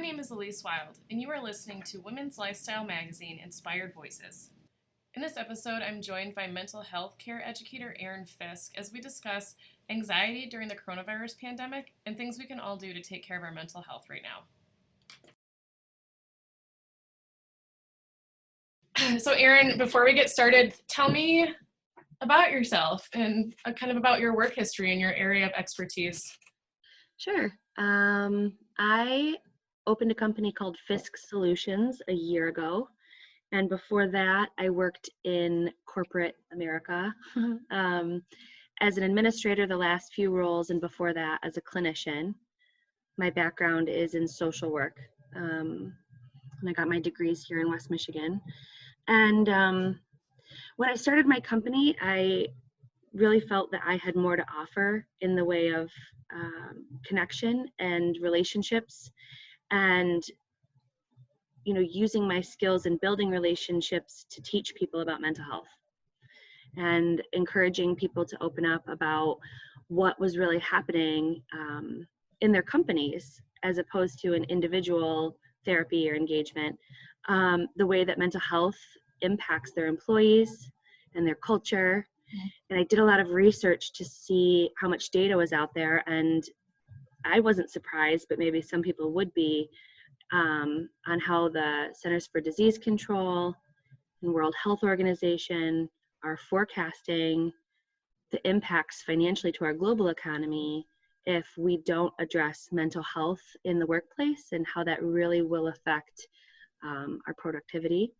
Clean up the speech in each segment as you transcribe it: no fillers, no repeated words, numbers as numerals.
My name is Elise Wild, and you are listening to women's lifestyle magazine, Inspired Voices. In this episode, I'm joined by mental health care educator Erin Fisk as we discuss anxiety during the coronavirus pandemic and things we can all do to take care of our mental health right now. So Erin, before we get started, tell me about yourself and kind of about your work history and your area of expertise. Sure. I opened a company called Fisk Solutions a year ago. And before that, I worked in corporate America as an administrator the last few roles, and before that, as a clinician. My background is in social work. And I got my degrees here in West Michigan. And when I started my company, I really felt that I had more to offer in the way of connection and relationships, and using my skills in building relationships to teach people about mental health and encouraging people to open up about what was really happening in their companies as opposed to an individual therapy or engagement, the way that mental health impacts their employees and their culture. And I did a lot of research to see how much data was out there, and I wasn't surprised, but maybe some people would be, on how the Centers for Disease Control and World Health Organization are forecasting the impacts financially to our global economy if we don't address mental health in the workplace, and how that really will affect our productivity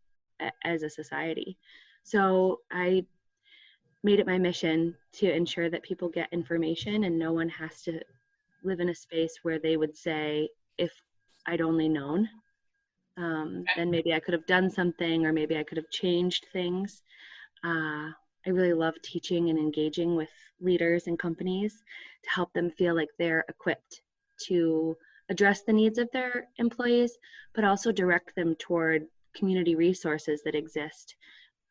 as a society. So I made it my mission to ensure that people get information, and no one has to live in a space where they would say, if I'd only known, then maybe I could have done something, or maybe I could have changed things. I really love teaching and engaging with leaders and companies to help them feel like they're equipped to address the needs of their employees, but also direct them toward community resources that exist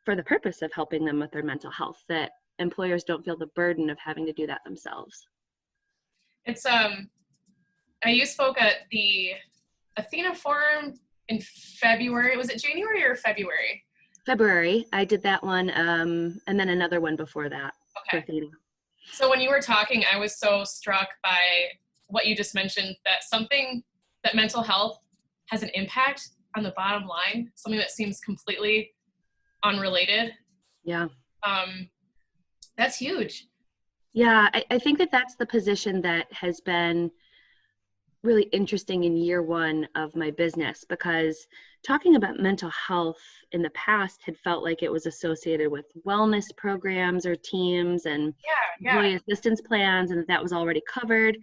for the purpose of helping them with their mental health, that employers don't feel the burden of having to do that themselves. It's you spoke at the Athena Forum in February. Was it January or February? February. I did that one, and then another one before that. Okay. So when you were talking, I was so struck by what you just mentioned, that mental health has an impact on the bottom line, something that seems completely unrelated. Yeah. That's huge. Yeah, I think that's the position that has been really interesting in year one of my business, because talking about mental health in the past had felt like it was associated with wellness programs or teams and employee assistance plans, and that was already covered.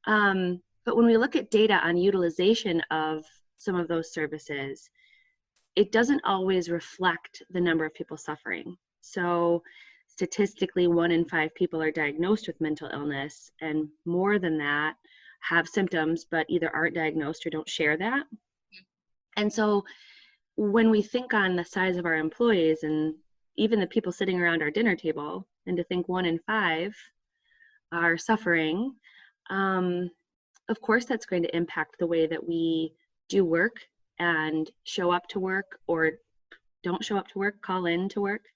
But when we look at data on utilization of some of those services, it doesn't always reflect the number of people suffering. So statistically, 1 in 5 people are diagnosed with mental illness, and more than that have symptoms but either aren't diagnosed or don't share that. And so when we think on the size of our employees and even the people sitting around our dinner table, and to think 1 in 5 are suffering, of course that's going to impact the way that we do work and show up to work, or don't show up to work, call in to work,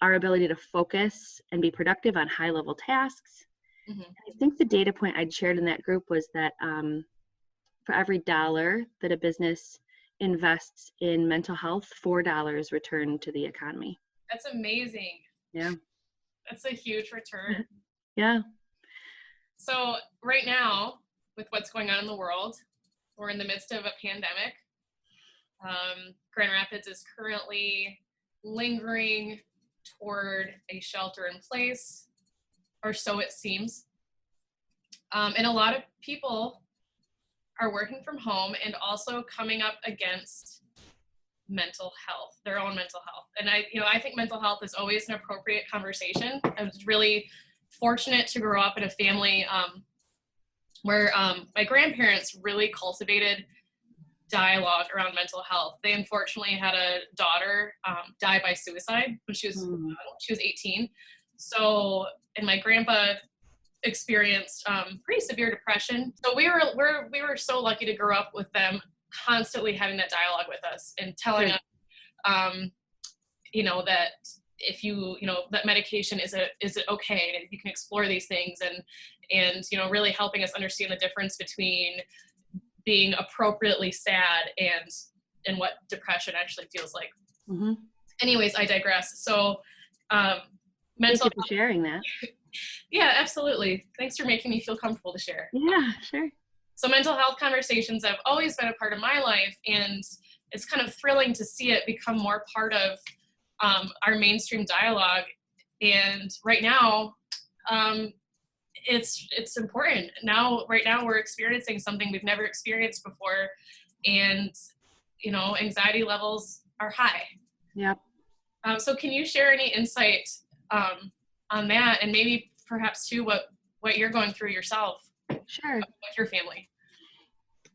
our ability to focus and be productive on high level tasks. Mm-hmm. I think the data point I'd shared in that group was that for every $1 that a business invests in mental health, $4 return to the economy. That's amazing. Yeah. That's a huge return. Yeah. So right now, with what's going on in the world, we're in the midst of a pandemic. Grand Rapids is currently lingering toward a shelter in place, or so it seems. And a lot of people are working from home and also coming up against mental health, their own mental health. And I think mental health is always an appropriate conversation. I was really fortunate to grow up in a family where my grandparents really cultivated dialogue around mental health. They unfortunately had a daughter die by suicide when she was 18. So, and my grandpa experienced pretty severe depression. So we were so lucky to grow up with them constantly having that dialogue with us and telling us, that if that medication is it okay, and you can explore these things, and really helping us understand the difference between being appropriately sad and what depression actually feels like. Mm-hmm. Anyways, I digress. So Thank mental you for sharing that. Yeah, absolutely. Thanks for making me feel comfortable to share. Yeah, sure. So mental health conversations have always been a part of my life, and it's kind of thrilling to see it become more part of our mainstream dialogue. And right now, it's important. Right now we're experiencing something we've never experienced before, and anxiety levels are high. Yep. So can you share any insight on that, and maybe perhaps too what you're going through yourself? Sure. With your family?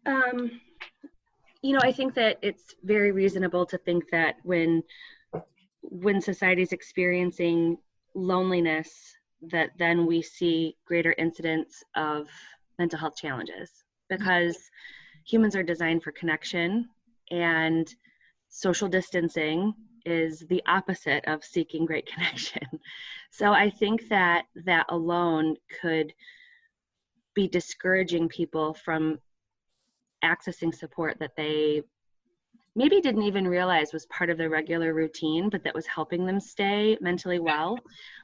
I think that it's very reasonable to think that when society's experiencing loneliness, that then we see greater incidence of mental health challenges, because humans are designed for connection, and social distancing is the opposite of seeking great connection. So I think that alone could be discouraging people from accessing support that they maybe didn't even realize was part of their regular routine, but that was helping them stay mentally well,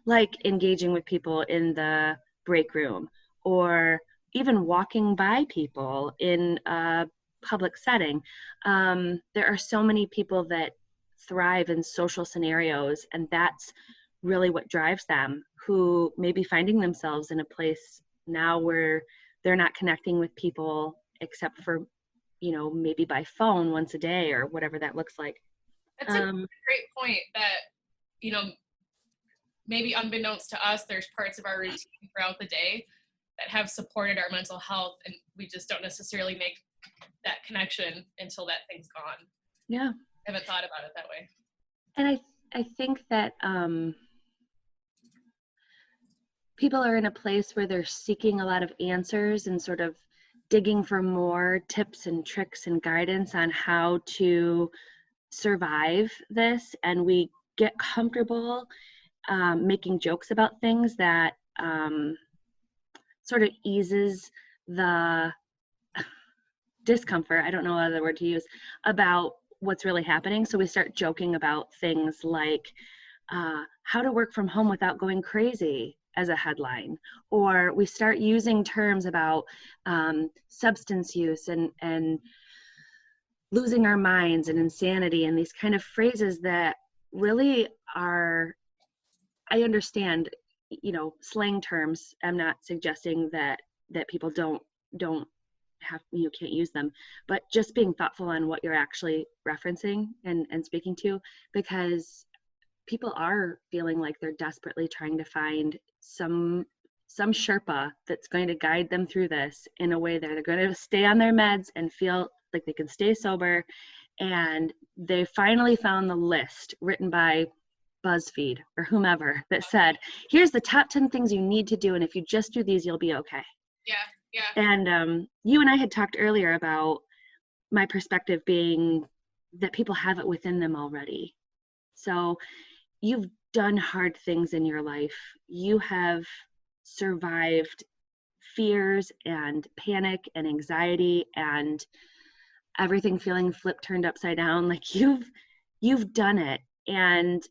like engaging with people in the break room, or even walking by people in a public setting. There are so many people that thrive in social scenarios, and that's really what drives them, who may be finding themselves in a place now where they're not connecting with people except for maybe by phone once a day or whatever that looks like. That's a great point, that maybe unbeknownst to us, there's parts of our routine throughout the day that have supported our mental health, and we just don't necessarily make that connection until that thing's gone. Yeah. I haven't thought about it that way. And I think that people are in a place where they're seeking a lot of answers and sort of digging for more tips and tricks and guidance on how to survive this. And we get comfortable making jokes about things that sort of eases the discomfort, I don't know what other word to use, about what's really happening. So we start joking about things like how to work from home without going crazy as a headline, or we start using terms about substance use and losing our minds and insanity, and these kind of phrases that really are, I understand, slang terms. I'm not suggesting that people don't have, can't use them, but just being thoughtful on what you're actually referencing and speaking to, because people are feeling like they're desperately trying to find some Sherpa that's going to guide them through this in a way that they're going to stay on their meds and feel like they can stay sober. And they finally found the list written by BuzzFeed or whomever that said, here's the top 10 things you need to do, and if you just do these, you'll be okay. Yeah. And you and I had talked earlier about my perspective being that people have it within them already. So you've done hard things in your life. You have survived fears and panic and anxiety and everything feeling flipped, turned upside down. Like you've done it. And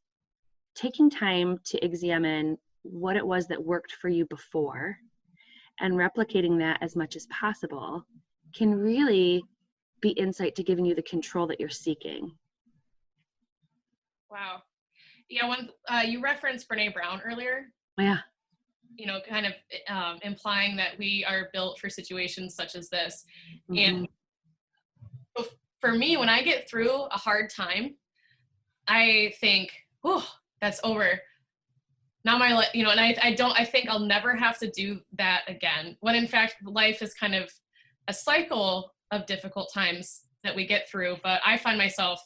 taking time to examine what it was that worked for you before and replicating that as much as possible can really be insight to giving you the control that you're seeking. Wow. Yeah, when you referenced Brene Brown earlier. Yeah. Kind of implying that we are built for situations such as this. Mm-hmm. And for me, when I get through a hard time, I think, oh, that's over. Now my life, and I think I'll never have to do that again. When in fact, life is kind of a cycle of difficult times that we get through. But I find myself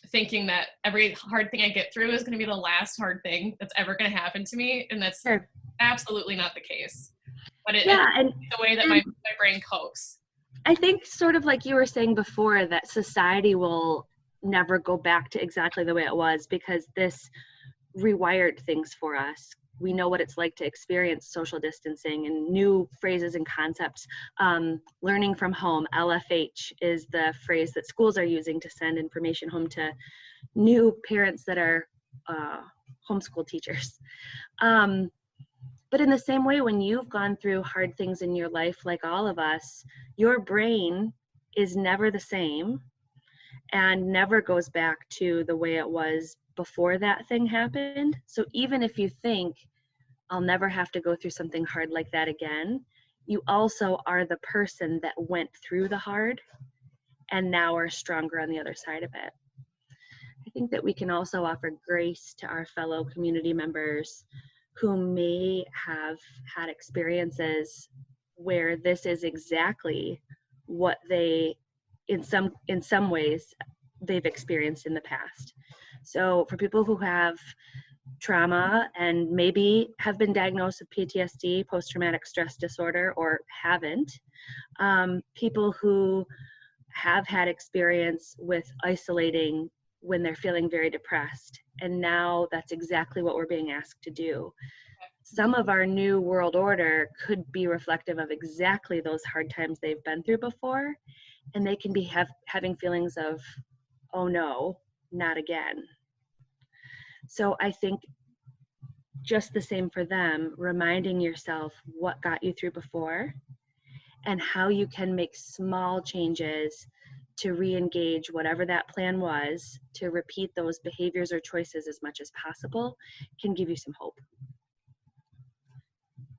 thinking that every hard thing I get through is going to be the last hard thing that's ever going to happen to me. And that's absolutely not the case. But it's the way that my brain copes. I think sort of like you were saying before, that society will never go back to exactly the way it was because this rewired things for us. We know what it's like to experience social distancing and new phrases and concepts. Learning from home, LFH, is the phrase that schools are using to send information home to new parents that are homeschool teachers. But in the same way, when you've gone through hard things in your life, like all of us, your brain is never the same and never goes back to the way it was before that thing happened. So even if you think, I'll never have to go through something hard like that again, you also are the person that went through the hard and now are stronger on the other side of it. I think that we can also offer grace to our fellow community members who may have had experiences where this is exactly what they, in some ways, they've experienced in the past. So for people who have trauma and maybe have been diagnosed with PTSD, post-traumatic stress disorder, or haven't, people who have had experience with isolating when they're feeling very depressed, and now that's exactly what we're being asked to do. Some of our new world order could be reflective of exactly those hard times they've been through before, and they can be having feelings of, oh no, not again. So I think just the same for them, reminding yourself what got you through before and how you can make small changes to re-engage whatever that plan was, to repeat those behaviors or choices as much as possible, can give you some hope.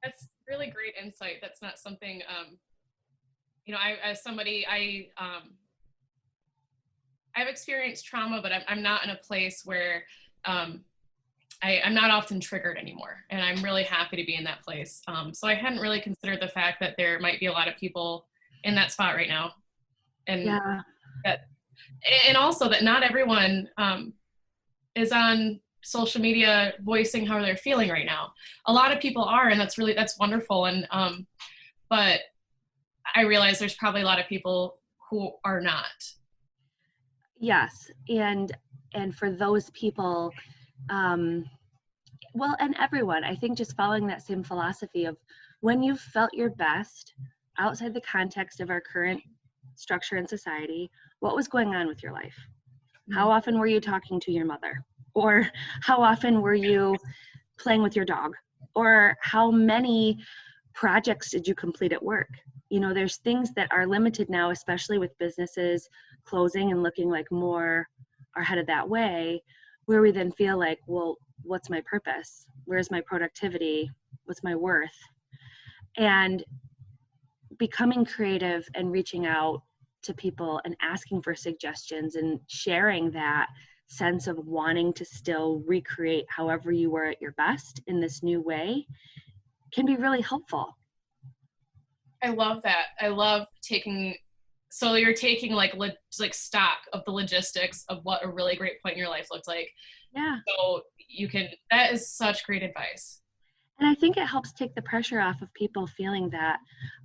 That's really great insight. That's not something, I, as somebody, I've experienced trauma, but I'm not in a place where I'm not often triggered anymore. And I'm really happy to be in that place. So I hadn't really considered the fact that there might be a lot of people in that spot right now. And yeah. And also that not everyone is on social media voicing how they're feeling right now. A lot of people are, and that's wonderful. And but I realize there's probably a lot of people who are not. Yes, and for those people, well, and everyone, I think just following that same philosophy of when you've felt your best outside the context of our current structure in society, what was going on with your life? How often were you talking to your mother? Or how often were you playing with your dog? Or how many projects did you complete at work? You know, there's things that are limited now, especially with businesses closing and looking like more are headed that way, where we then feel like, well, what's my purpose? Where's my productivity? What's my worth? And becoming creative and reaching out to people and asking for suggestions and sharing that sense of wanting to still recreate however you were at your best in this new way can be really helpful. I love that. I love so you're taking like stock of the logistics of what a really great point in your life looked like. Yeah. So that is such great advice. And I think it helps take the pressure off of people feeling that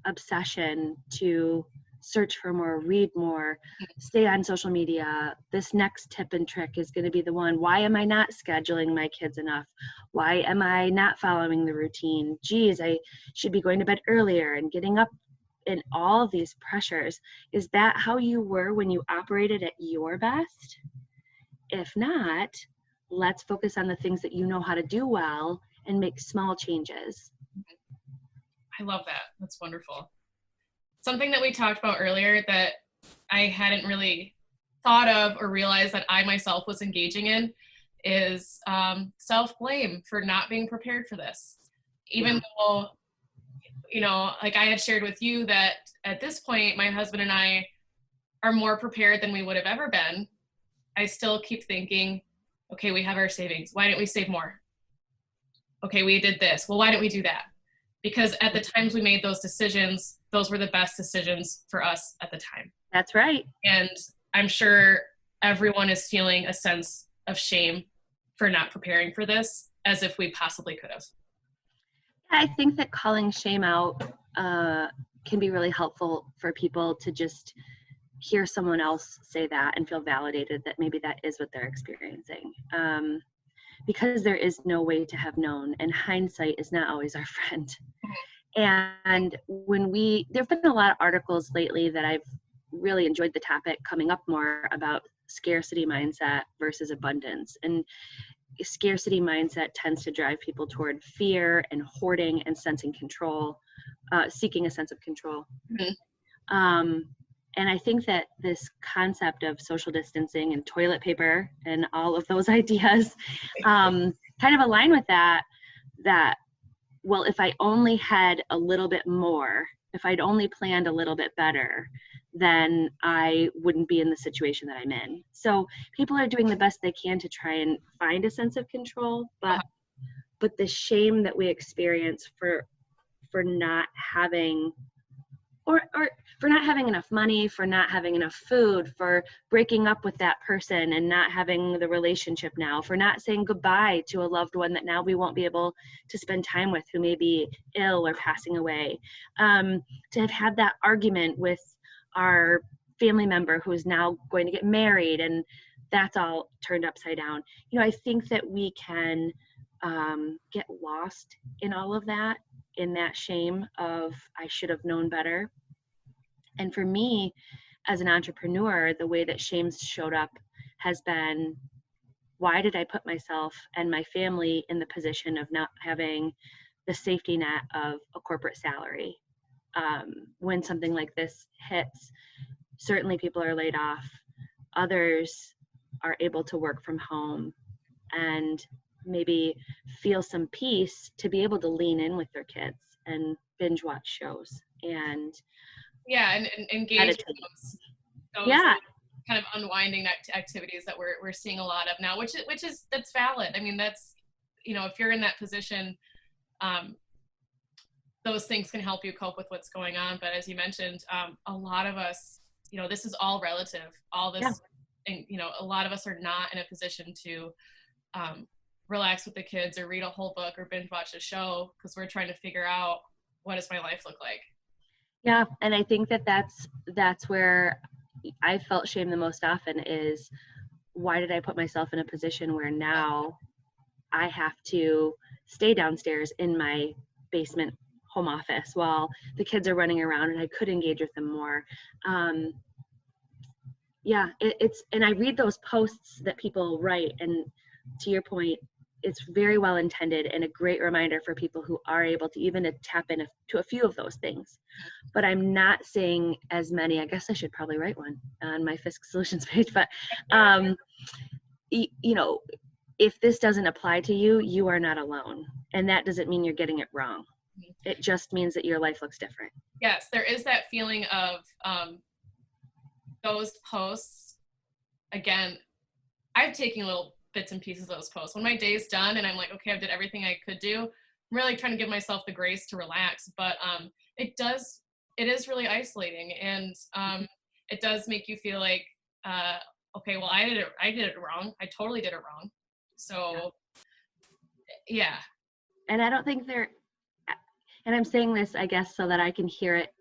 obsession to search for more, read more, stay on social media. This next tip and trick is going to be the one. Why am I not scheduling my kids enough? Why am I not following the routine? Geez, I should be going to bed earlier and getting up, and all these pressures. Is that how you were when you operated at your best? If not, let's focus on the things that you know how to do well and make small changes. I love that. That's wonderful. Something that we talked about earlier that I hadn't really thought of or realized that I myself was engaging in is self-blame for not being prepared for this. Even though, like I had shared with you that at this point, my husband and I are more prepared than we would have ever been. I still keep thinking, okay, we have our savings. Why didn't we save more? Okay, we did this. Well, why didn't we do that? Because at the times we made those decisions, those were the best decisions for us at the time. That's right. And I'm sure everyone is feeling a sense of shame for not preparing for this as if we possibly could have. I think that calling shame out can be really helpful for people to just hear someone else say that and feel validated that maybe that is what they're experiencing. Because there is no way to have known, and hindsight is not always our friend. And there've been a lot of articles lately that I've really enjoyed the topic coming up more about scarcity mindset versus abundance. And scarcity mindset tends to drive people toward fear and hoarding and sensing control, seeking a sense of control. And I think that this concept of social distancing and toilet paper and all of those ideas kind of align with that, well, if I only had a little bit more, if I'd only planned a little bit better, then I wouldn't be in the situation that I'm in. So people are doing the best they can to try and find a sense of control, but the shame that we experience for not having or for not having enough money, for not having enough food, for breaking up with that person and not having the relationship now, for not saying goodbye to a loved one that now we won't be able to spend time with, who may be ill or passing away, to have had that argument with our family member who's now going to get married and that's all turned upside down. I think that we can get lost in all of that, in that shame of I should have known better. And for me, as an entrepreneur, the way that shame's showed up has been, why did I put myself and my family in the position of not having the safety net of a corporate salary? When something like this hits, certainly people are laid off. Others are able to work from home and maybe feel some peace to be able to lean in with their kids and binge watch shows and and engage in those kind of unwinding activities that we're seeing a lot of now, which is that's valid. I mean, that's, if you're in that position, those things can help you cope with what's going on. But as you mentioned, a lot of us, this is all relative. All this, and a lot of us are not in a position to relax with the kids or read a whole book or binge watch a show because we're trying to figure out, what does my life look like? Yeah, and I think that's where I felt shame the most often is, why did I put myself in a position where now I have to stay downstairs in my basement home office while the kids are running around and I could engage with them more. And I read those posts that people write, and to your point, it's very well intended and a great reminder for people who are able to even tap into a few of those things. But I'm not seeing as many. I guess I should probably write one on my Fisk Solutions page. But if this doesn't apply to you, you are not alone, and that doesn't mean you're getting it wrong. It just means that your life looks different. Yes, there is that feeling of those posts. Again, I've taken little bits and pieces of those posts. When my day's done and I'm like, okay, I did everything I could do, I'm really trying to give myself the grace to relax. But it is really isolating, and it does make you feel like, okay, well, I did it wrong. I totally did it wrong. So, yeah. And I don't think and I'm saying this, I guess, so that I can hear it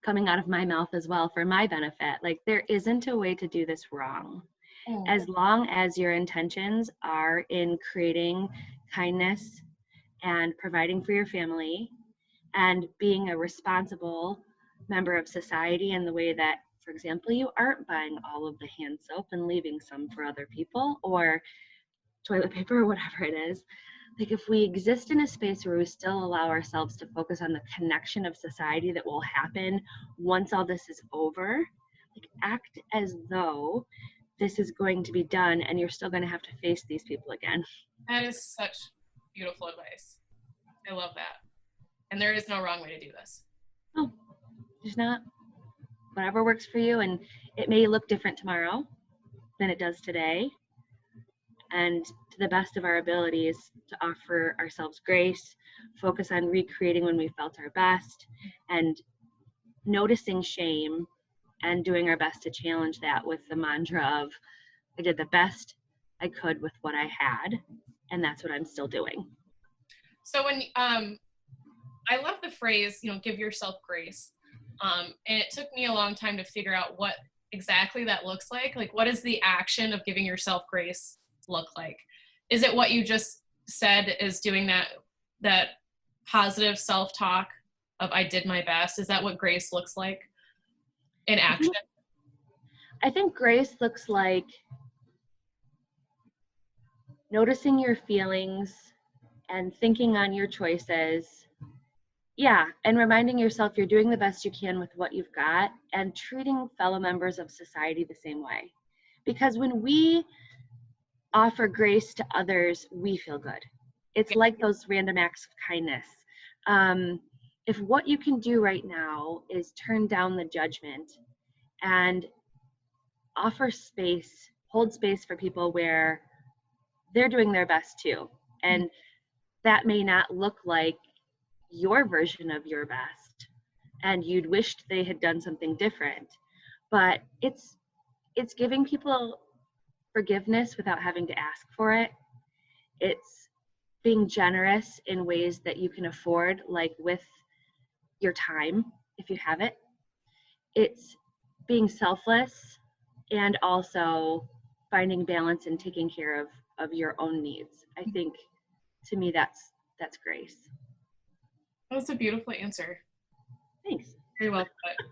coming out of my mouth as well for my benefit. Like, there isn't a way to do this wrong. As long as your intentions are in creating kindness and providing for your family and being a responsible member of society in the way that, for example, you aren't buying all of the hand soap and leaving some for other people or toilet paper or whatever it is. Like, if we exist in a space where we still allow ourselves to focus on the connection of society that will happen once all this is over, like, act as though this is going to be done and you're still going to have to face these people again. That is such beautiful advice. I love that. And there is no wrong way to do this. Oh, there's not. Whatever works for you, and it may look different tomorrow than it does today. And to the best of our abilities, to offer ourselves grace, focus on recreating when we felt our best, and noticing shame and doing our best to challenge that with the mantra of, I did the best I could with what I had, and that's what I'm still doing. So when I love the phrase, give yourself grace. And it took me a long time to figure out what exactly that looks like. Like, what does the action of giving yourself grace look like? Is it what you just said, is doing that positive self-talk of I did my best? Is that what grace looks like in action? I think grace looks like noticing your feelings and thinking on your choices. Yeah, and reminding yourself you're doing the best you can with what you've got and treating fellow members of society the same way. Because when we offer grace to others, we feel good. It's like those random acts of kindness. If what you can do right now is turn down the judgment and offer space, hold space for people where they're doing their best too. And that may not look like your version of your best, and you'd wished they had done something different, but it's giving people forgiveness without having to ask for it. It's being generous in ways that you can afford, like with your time if you have it. It's being selfless and also finding balance and taking care of your own needs. I think, to me, that's grace. That was a beautiful answer. Thanks. Very well put.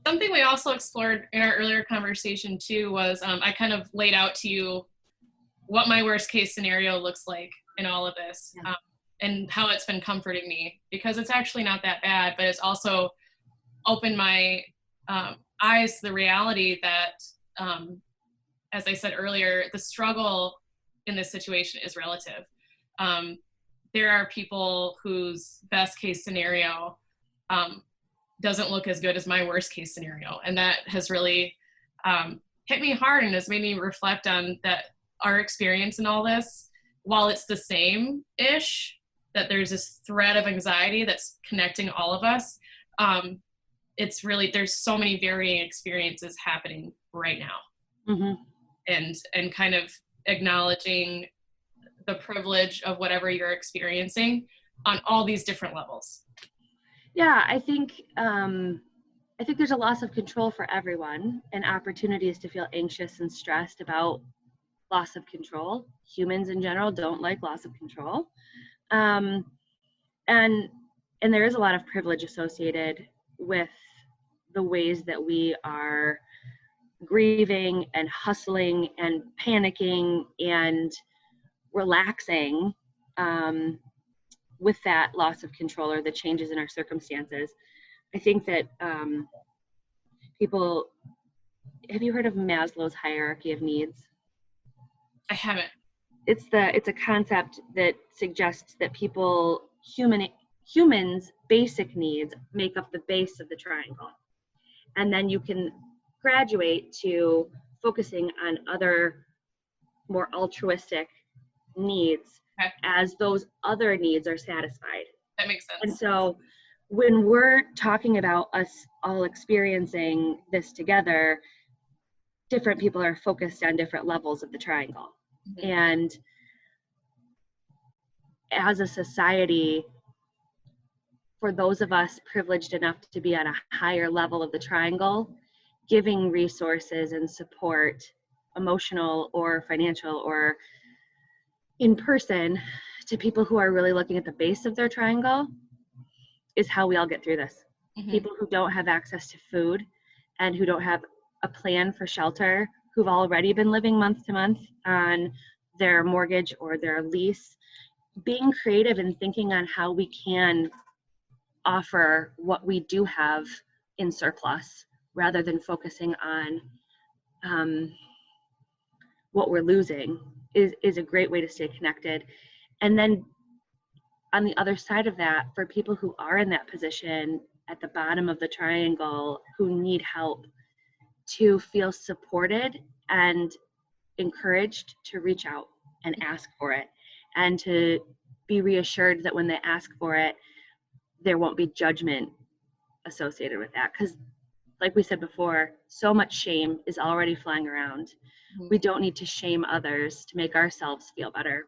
Something we also explored in our earlier conversation too was I kind of laid out to you what my worst case scenario looks like in all of this, and how it's been comforting me, because it's actually not that bad, but it's also opened my eyes to the reality that, as I said earlier, the struggle in this situation is relative. There are people whose best case scenario doesn't look as good as my worst case scenario. And that has really hit me hard and has made me reflect on that our experience in all this, while it's the same-ish, that there's this thread of anxiety that's connecting all of us. It's really, there's so many varying experiences happening right now. And kind of acknowledging the privilege of whatever you're experiencing on all these different levels. Yeah, I think there's a loss of control for everyone, and opportunities to feel anxious and stressed about loss of control. Humans in general don't like loss of control. And there is a lot of privilege associated with the ways that we are grieving and hustling and panicking and relaxing with that loss of control or the changes in our circumstances. I think that people, have you heard of Maslow's hierarchy of needs? I haven't. It's a concept that suggests that humans' basic needs make up the base of the triangle. And then you can graduate to focusing on other more altruistic needs as those other needs are satisfied. That makes sense. And so when we're talking about us all experiencing this together, different people are focused on different levels of the triangle. And as a society, for those of us privileged enough to be on a higher level of the triangle, giving resources and support, emotional or financial or in person, to people who are really looking at the base of their triangle is how we all get through this. People who don't have access to food and who don't have a plan for shelter, who've already been living month to month on their mortgage or their lease, being creative and thinking on how we can offer what we do have in surplus rather than focusing on what we're losing is a great way to stay connected. And then on the other side of that, for people who are in that position at the bottom of the triangle who need help, to feel supported and encouraged to reach out and ask for it, and to be reassured that when they ask for it, there won't be judgment associated with that. Because like we said before, so much shame is already flying around. We don't need to shame others to make ourselves feel better.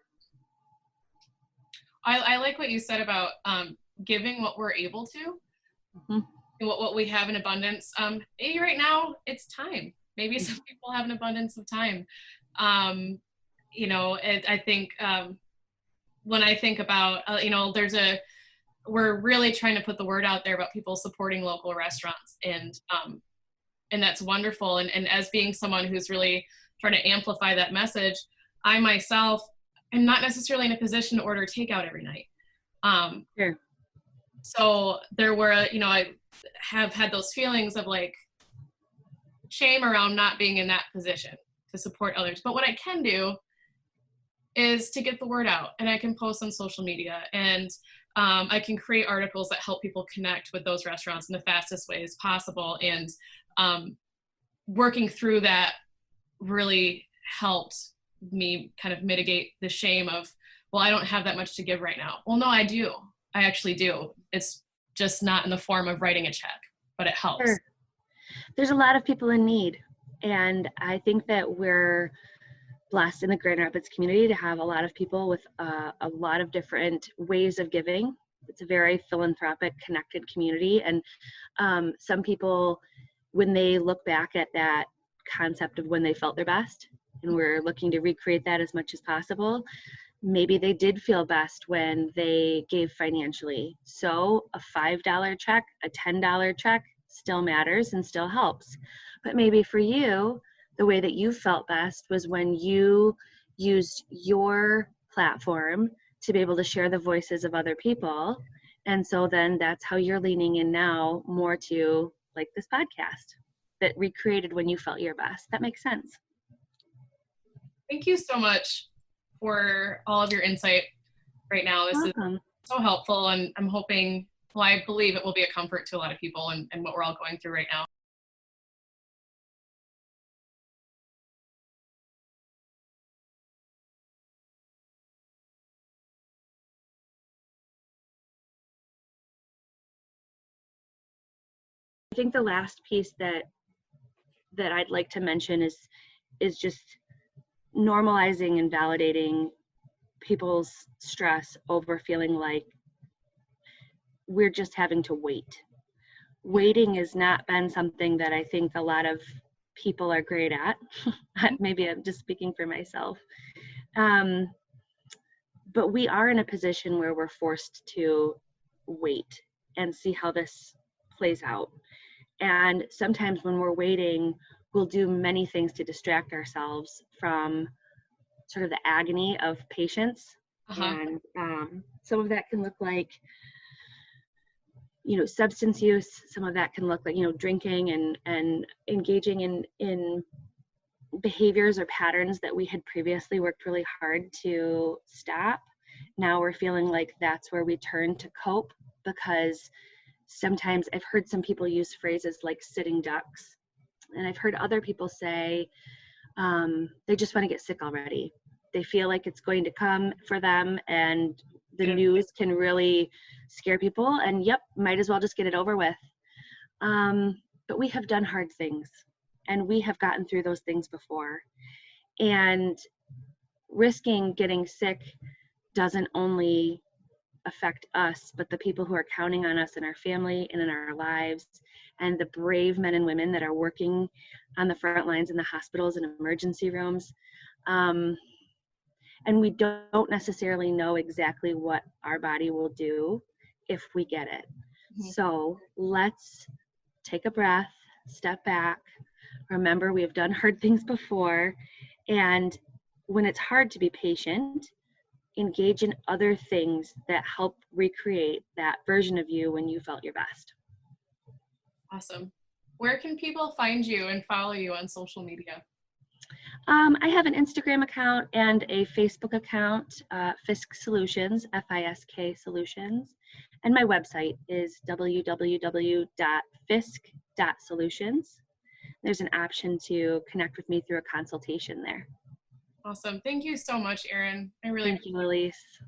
I like what you said about giving what we're able to. what we have in abundance. Maybe right now it's time. Maybe some people have an abundance of time. I think when I think about, we're really trying to put the word out there about people supporting local restaurants, and that's wonderful. And as being someone who's really trying to amplify that message, I myself am not necessarily in a position to order takeout every night. Sure. So there were, I have had those feelings of like shame around not being in that position to support others. But what I can do is to get the word out, and I can post on social media, and I can create articles that help people connect with those restaurants in the fastest ways possible. And working through that really helped me kind of mitigate the shame of, well, I don't have that much to give right now. Well, no, I do. I actually do. It's just not in the form of writing a check, but it helps. Sure. There's a lot of people in need. And I think that we're blessed in the Grand Rapids community to have a lot of people with a lot of different ways of giving. It's a very philanthropic, connected community. And some people, when they look back at that concept of when they felt their best, and we're looking to recreate that as much as possible, maybe they did feel best when they gave financially. So a $5 check, a $10 check still matters and still helps. But maybe for you, the way that you felt best was when you used your platform to be able to share the voices of other people. And so then that's how you're leaning in now more to like this podcast that recreated when you felt your best. That makes sense. Thank you so much for all of your insight right now. This is so helpful, and I'm hoping, well, I believe it will be a comfort to a lot of people and what we're all going through right now. I think the last piece that I'd like to mention is just normalizing and validating people's stress over feeling like we're just having to wait. Waiting has not been something that I think a lot of people are great at. Maybe I'm just speaking for myself. But we are in a position where we're forced to wait and see how this plays out. And sometimes when we're waiting, we'll do many things to distract ourselves from sort of the agony of patience. And some of that can look like, substance use. Some of that can look like, drinking and engaging in behaviors or patterns that we had previously worked really hard to stop. Now we're feeling like that's where we turn to cope, because sometimes I've heard some people use phrases like sitting ducks, and I've heard other people say they just want to get sick already. They feel like it's going to come for them, and the news can really scare people, and might as well just get it over with. But we have done hard things, and we have gotten through those things before. And risking getting sick doesn't only affect us, but the people who are counting on us in our family and in our lives, and the brave men and women that are working on the front lines in the hospitals and emergency rooms. And we don't necessarily know exactly what our body will do if we get it. So let's take a breath, step back. Remember, we have done hard things before. And when it's hard to be patient, engage in other things that help recreate that version of you when you felt your best. Awesome. Where can people find you and follow you on social media? I have an Instagram account and a Facebook account, Fisk Solutions, Fisk Solutions. And my website is www.fisk.solutions. There's an option to connect with me through a consultation there. Awesome. Thank you so much, Erin. I really Thank you, Elise.